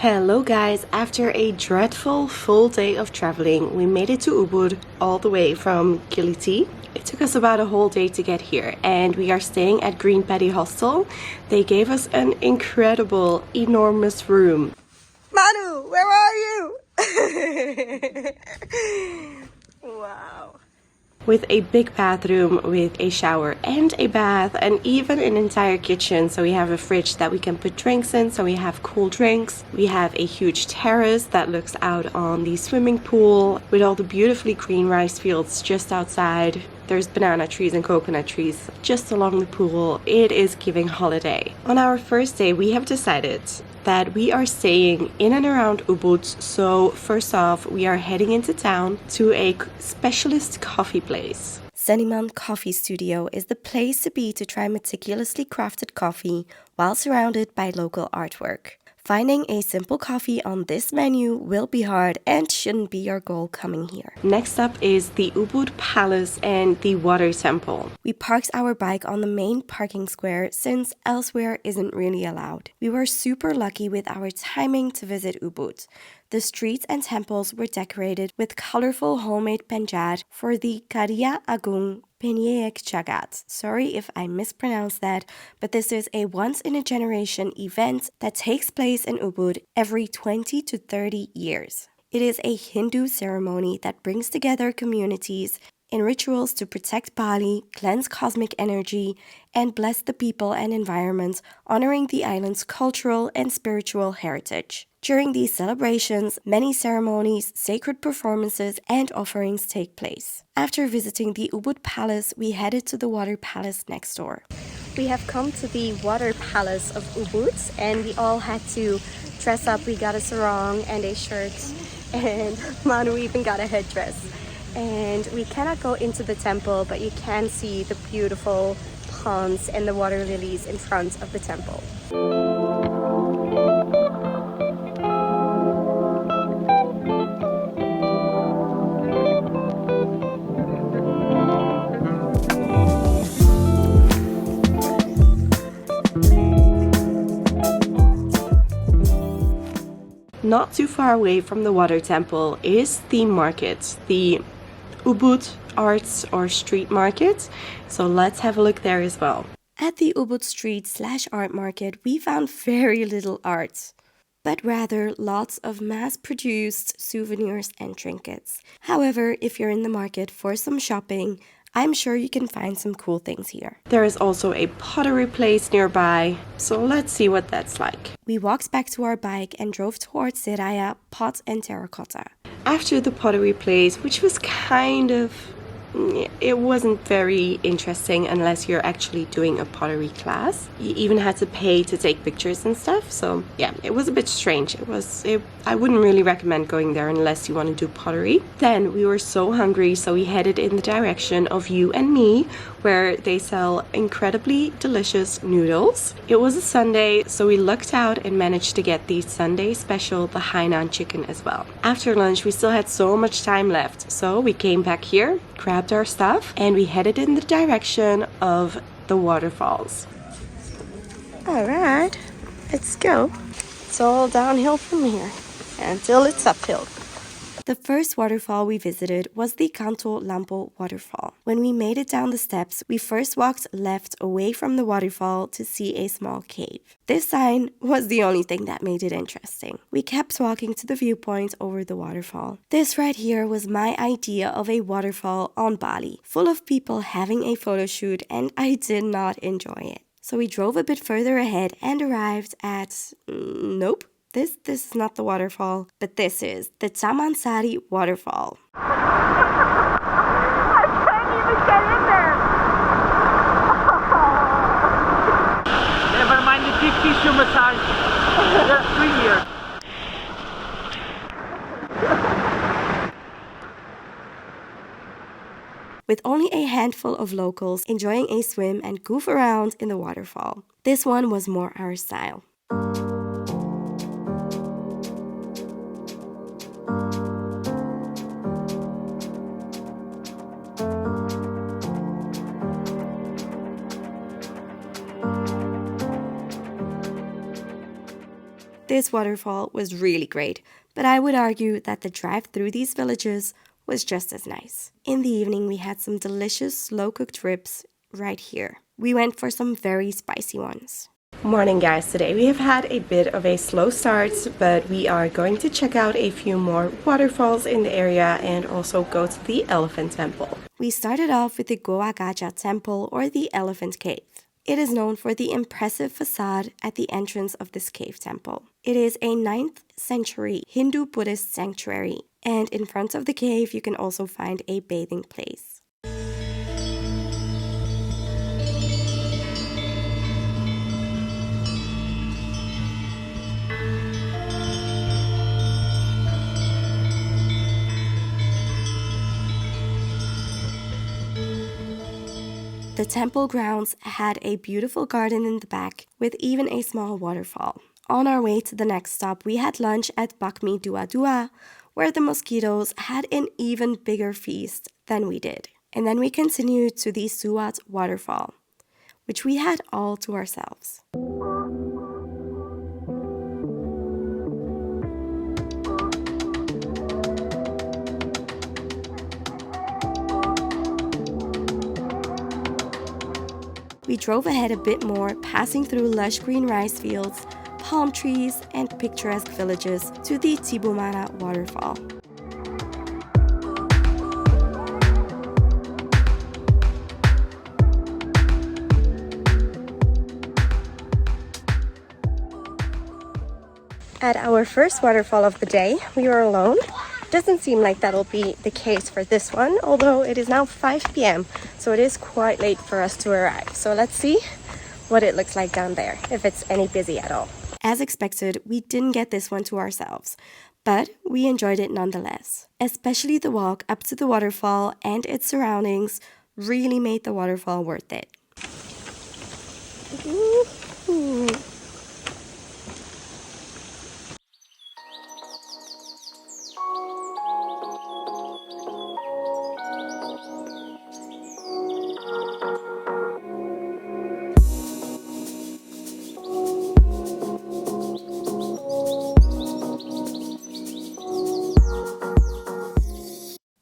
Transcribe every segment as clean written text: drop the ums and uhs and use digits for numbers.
Hello guys, after a dreadful full day of traveling, we made it to Ubud all the way from Kiliti. It took us about a whole day to get here and we are staying at Green Paddy Hostel. They gave us an incredible, enormous room. Manu, where are you? Wow. With a big bathroom, with a shower and a bath, and even an entire kitchen. So we have a fridge that we can put drinks in, so we have cool drinks. We have a huge terrace that looks out on the swimming pool with all the beautifully green rice fields just outside. There's banana trees and coconut trees just along the pool. It is giving holiday. On our first day, we have decided that we are staying in and around Ubud. So first off, we are heading into town to a specialist coffee place. Sidemen Coffee Studio is the place to be to try meticulously crafted coffee while surrounded by local artwork. Finding a simple coffee on this menu will be hard and shouldn't be your goal coming here. Next up is the Ubud Palace and the Water Temple. We parked our bike on the main parking square since elsewhere isn't really allowed. We were super lucky with our timing to visit Ubud. The streets and temples were decorated with colorful homemade penjat for the Karya Agung Penyeek Jagat. Sorry if I mispronounced that, but this is a once-in-a-generation event that takes place in Ubud every 20 to 30 years. It is a Hindu ceremony that brings together communities in rituals to protect Bali, cleanse cosmic energy, and bless the people and environment, honoring the island's cultural and spiritual heritage. During these celebrations, many ceremonies, sacred performances, and offerings take place. After visiting the Ubud Palace, we headed to the Water Palace next door. We have come to the Water Palace of Ubud, and we all had to dress up. We got a sarong and a shirt, and Manu even got a headdress. And we cannot go into the temple, but you can see the beautiful ponds and the water lilies in front of the temple. Not too far away from the water temple is the market, the Ubud Arts or Street Market. So let's have a look there as well. At the Ubud Street/Art Market, we found very little art, but rather lots of mass-produced souvenirs and trinkets. However, if you're in the market for some shopping, I'm sure you can find some cool things here. There is also a pottery place nearby, so let's see what that's like. We walked back to our bike and drove towards Seraya Pot and Terracotta. After the pottery place, which was it wasn't very interesting unless you're actually doing a pottery class. You even had to pay to take pictures and stuff. So yeah, it was a bit strange. I wouldn't really recommend going there unless you want to do pottery. Then we were so hungry, so we headed in the direction of You and Me, where they sell incredibly delicious noodles. It was a Sunday, so we lucked out and managed to get the Sunday special, the Hainan chicken as well. After lunch, we still had so much time left, so we came back here, grabbed our stuff, and we headed in the direction of the waterfalls. Alright, let's go. It's all downhill from here until it's uphill. The first waterfall we visited was the Kanto Lampo waterfall. When we made it down the steps, we first walked left away from the waterfall to see a small cave. This sign was the only thing that made it interesting. We kept walking to the viewpoint over the waterfall. This right here was my idea of a waterfall on Bali, full of people having a photo shoot, and I did not enjoy it. So we drove a bit further ahead and arrived at... nope. This is not the waterfall, but this is the Taman Sari Waterfall. I can't even get in there. Never mind the deep tissue massage. They're free here. With only a handful of locals enjoying a swim and goof around in the waterfall. This one was more our style. This waterfall was really great, but I would argue that the drive through these villages was just as nice. In the evening, we had some delicious slow-cooked ribs right here. We went for some very spicy ones. Morning guys, today we have had a bit of a slow start, but we are going to check out a few more waterfalls in the area and also go to the Elephant Temple. We started off with the Goah Gajah Temple, or the Elephant Cave. It is known for the impressive facade at the entrance of this cave temple. It is a 9th century Hindu-Buddhist sanctuary, and in front of the cave you can also find a bathing place. The temple grounds had a beautiful garden in the back with even a small waterfall. On our way to the next stop, we had lunch at Bakmi Dua Dua, where the mosquitoes had an even bigger feast than we did. And then we continued to the Suwat Waterfall, which we had all to ourselves. We drove ahead a bit more, passing through lush green rice fields, palm trees, and picturesque villages to the Tibumana Waterfall. At our first waterfall of the day, we were alone. Doesn't seem like that'll be the case for this one, although it is now 5 p.m. so it is quite late for us to arrive. So let's see what it looks like down there, if it's any busy at all. As expected, we didn't get this one to ourselves, but we enjoyed it nonetheless. Especially the walk up to the waterfall and its surroundings really made the waterfall worth it. Ooh.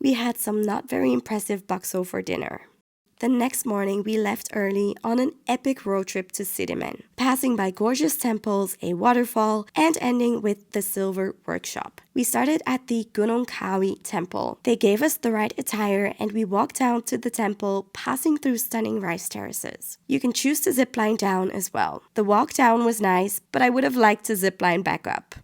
We had some not very impressive bakso for dinner. The next morning, we left early on an epic road trip to Sidemen, passing by gorgeous temples, a waterfall, and ending with the silver workshop. We started at the Gunung Kawi temple. They gave us the right attire and we walked down to the temple, passing through stunning rice terraces. You can choose to zipline down as well. The walk down was nice, but I would have liked to zipline back up.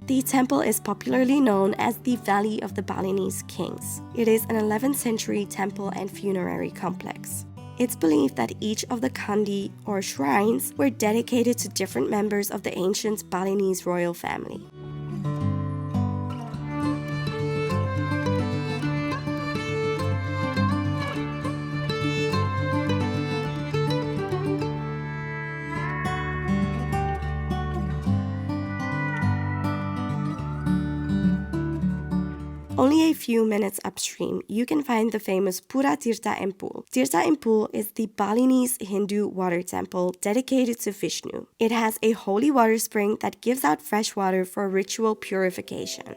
The temple is popularly known as the Valley of the Balinese Kings. It is an 11th century temple and funerary complex. It's believed that each of the kandi, or shrines, were dedicated to different members of the ancient Balinese royal family. Only a few minutes upstream, you can find the famous Pura Tirta Empul. Tirta Empul is the Balinese Hindu water temple dedicated to Vishnu. It has a holy water spring that gives out fresh water for ritual purification.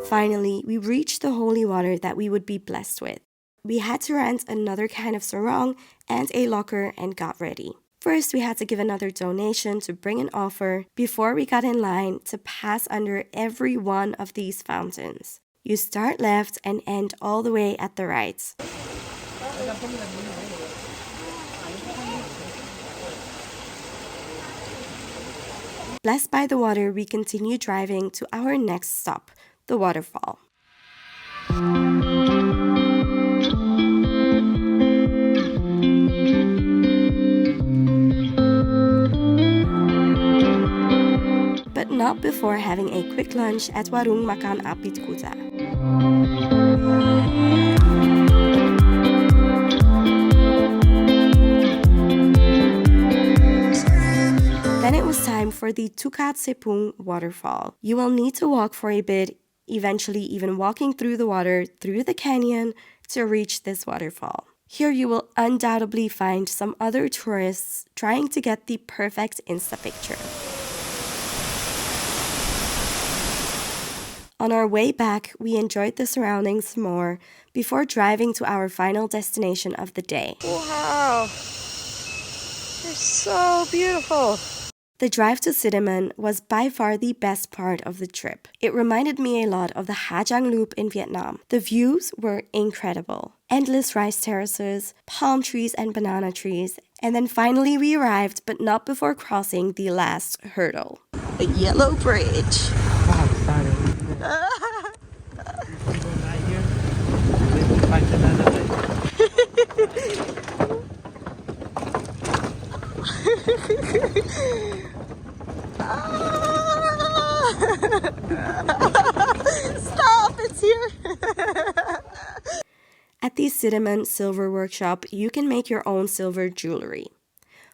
Finally, we reached the holy water that we would be blessed with. We had to rent another kind of sarong and a locker and got ready. First, we had to give another donation to bring an offer before we got in line to pass under every one of these fountains. You start left and end all the way at the right. Blessed by the water, we continue driving to our next stop, the waterfall. not before having a quick lunch at Warung Makan Apit Kuta. Then it was time for the Tekad Cepung waterfall. You will need to walk for a bit, eventually even walking through the water, through the canyon, to reach this waterfall. Here you will undoubtedly find some other tourists trying to get the perfect Insta picture. On our way back, we enjoyed the surroundings more before driving to our final destination of the day. Wow! They're so beautiful! The drive to Sidemen was by far the best part of the trip. It reminded me a lot of the Ha Giang Loop in Vietnam. The views were incredible. Endless rice terraces, palm trees and banana trees. And then finally we arrived, but not before crossing the last hurdle. The yellow bridge. Stop, it's here. At the Sidemen Silver Workshop, you can make your own silver jewelry.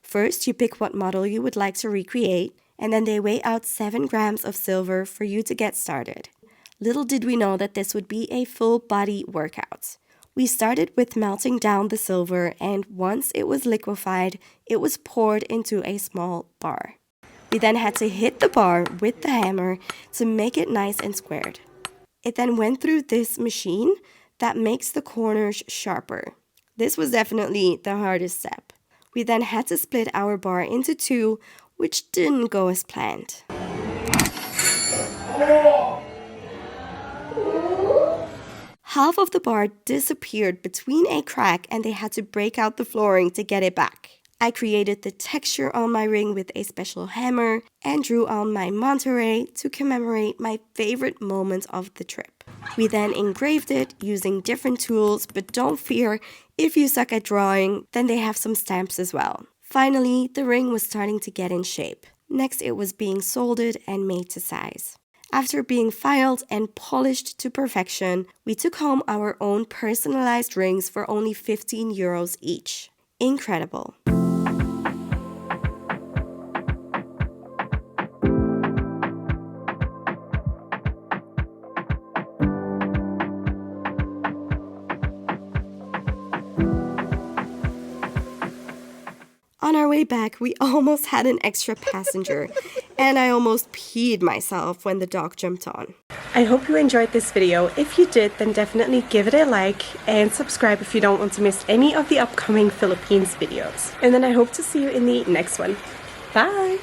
First, you pick what model you would like to recreate, and then they weigh out 7 grams of silver for you to get started. Little did we know that this would be a full body workout. We started with melting down the silver, and once it was liquefied, it was poured into a small bar. We then had to hit the bar with the hammer to make it nice and squared. It then went through this machine that makes the corners sharper. This was definitely the hardest step. We then had to split our bar into 2, which didn't go as planned. Half of the bar disappeared between a crack and they had to break out the flooring to get it back. I created the texture on my ring with a special hammer and drew on my Monterey to commemorate my favorite moment of the trip. We then engraved it using different tools, but don't fear, if you suck at drawing, then they have some stamps as well. Finally, the ring was starting to get in shape. Next, it was being soldered and made to size. After being filed and polished to perfection, we took home our own personalized rings for only 15 euros each. Incredible. On our way back, we almost had an extra passenger, and I almost peed myself when the dog jumped on. I hope you enjoyed this video. If you did, then definitely give it a like and subscribe if you don't want to miss any of the upcoming Philippines videos. And then I hope to see you in the next one. Bye!